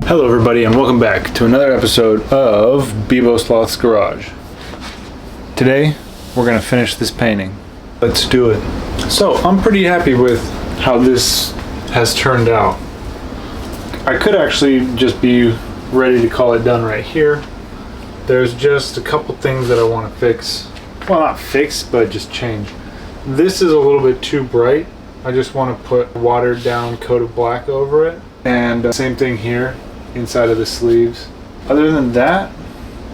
Hello everybody and welcome back to another episode of Beebosloth's Garage. Today we're going to finish this painting. Let's do it. So I'm pretty happy with how this has turned out. I could actually just be ready to call it done right here. There's just a couple things that I want to fix. Well, not fix, but just change. This is a little bit too bright. I just want to put a watered down coat of black over it. And same thing here. Inside of the sleeves. Other than that,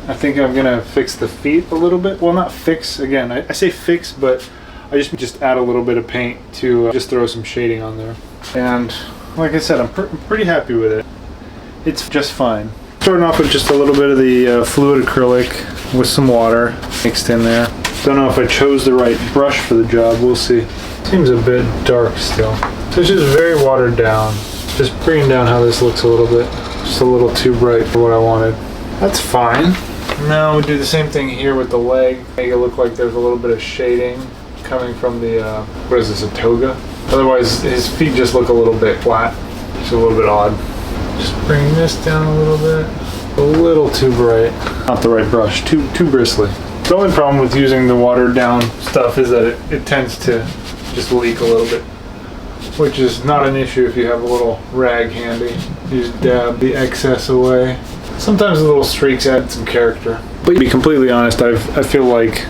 I think I'm gonna fix the feet a little bit. Well, not fix, again, I say fix, but I just add a little bit of paint to just throw some shading on there. And like I said, I'm pretty happy with it. It's just fine. Starting off with just a little bit of the fluid acrylic with some water mixed in there. Don't know if I chose the right brush for the job, we'll see. Seems a bit dark still. So it's just very watered down. Just bringing down how this looks a little bit. Just a little too bright for what I wanted. That's fine. Now we do the same thing here with the leg. Make it look like there's a little bit of shading coming from the, what is this, a toga? Otherwise his feet just look a little bit flat. Just a little bit odd. Just bring this down a little bit. A little too bright. Not the right brush, too bristly. The only problem with using the watered down stuff is that it tends to just leak a little bit. Which is not an issue if you have a little rag handy. You just dab the excess away. Sometimes the little streaks add some character. But to be completely honest, I feel like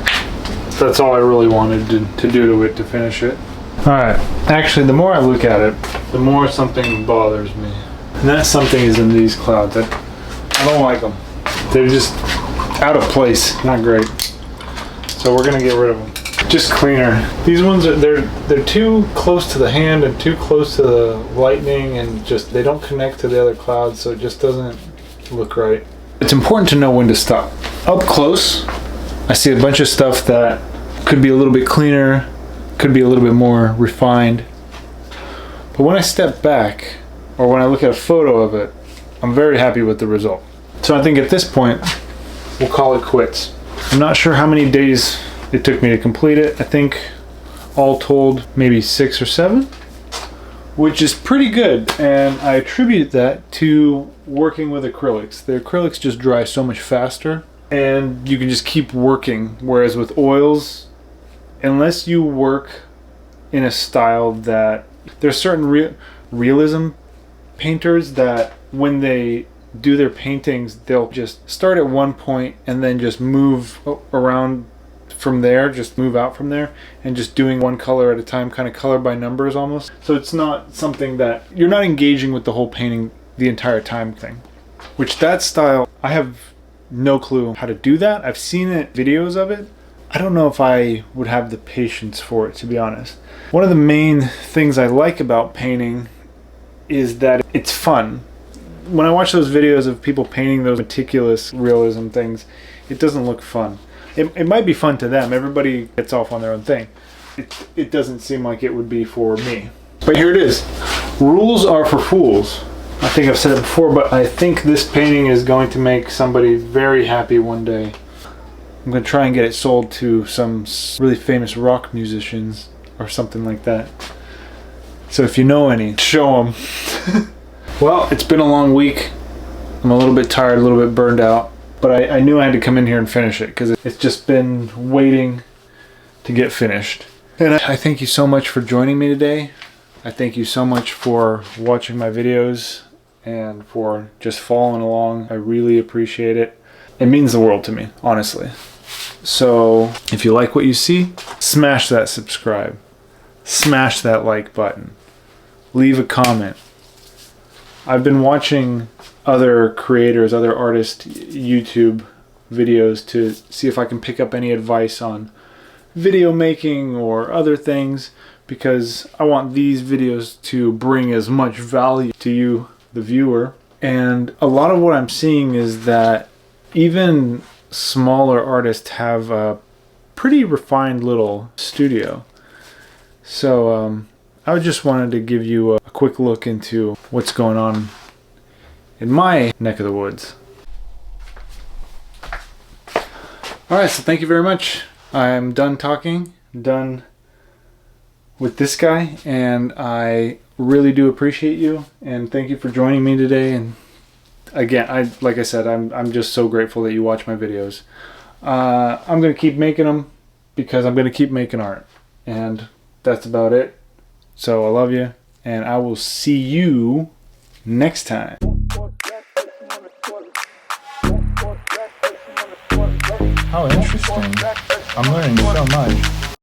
that's all I really wanted to do to it to finish it. Alright, actually the more I look at it, the more something bothers me. And that something is in these clouds. I don't like them. They're just out of place, not great. So we're gonna get rid of them. Just cleaner. These ones are they're too close to the hand and too close to the lightning, and just they don't connect to the other clouds, so it just doesn't look right. It's important to know when to stop. Up close, I see a bunch of stuff that could be a little bit cleaner, could be a little bit more refined. But when I step back, or when I look at a photo of it, I'm very happy with the result. So I think at this point, we'll call it quits. I'm not sure how many days it took me to complete it. I think all told maybe 6 or 7, which is pretty good, and I attribute that to working with acrylics. The acrylics just dry so much faster and you can just keep working, whereas with oils, unless you work in a style that there's certain realism painters that when they do their paintings, they'll just start at one point and then just move around from there, just move out from there, and just doing one color at a time, kind of color by numbers almost. So it's not something that you're not engaging with the whole painting the entire time thing, which that style, I have no clue how to do that. I've seen videos of it. I don't know if I would have the patience for it, to be honest. One of the main things I like about painting is that it's fun. When I watch those videos of people painting those meticulous realism things, it doesn't look fun. It might be fun to them. Everybody gets off on their own thing. It doesn't seem like it would be for me. But here it is. Rules are for fools. I think I've said it before, but I think this painting is going to make somebody very happy one day. I'm going to try and get it sold to some really famous rock musicians or something like that. So if you know any, show them. Well, it's been a long week. I'm a little bit tired, a little bit burned out. But I knew I had to come in here and finish it because it's just been waiting to get finished. And I thank you so much for joining me today. I thank you so much for watching my videos and for just following along. I really appreciate it. It means the world to me, honestly. So if you like what you see, smash that subscribe. Smash that like button. Leave a comment. I've been watching other creators, other artists' YouTube videos to see if I can pick up any advice on video making or other things, because I want these videos to bring as much value to you, the viewer. And a lot of what I'm seeing is that even smaller artists have a pretty refined little studio. So I just wanted to give you a quick look into what's going on in my neck of the woods. Alright, so thank you very much. I'm done talking, done with this guy, and I really do appreciate you, and thank you for joining me today, and again, like I said, I'm just so grateful that you watch my videos. I'm gonna keep making them because I'm gonna keep making art, and that's about it. So I love you, and I will see you next time. How interesting. I'm learning so much.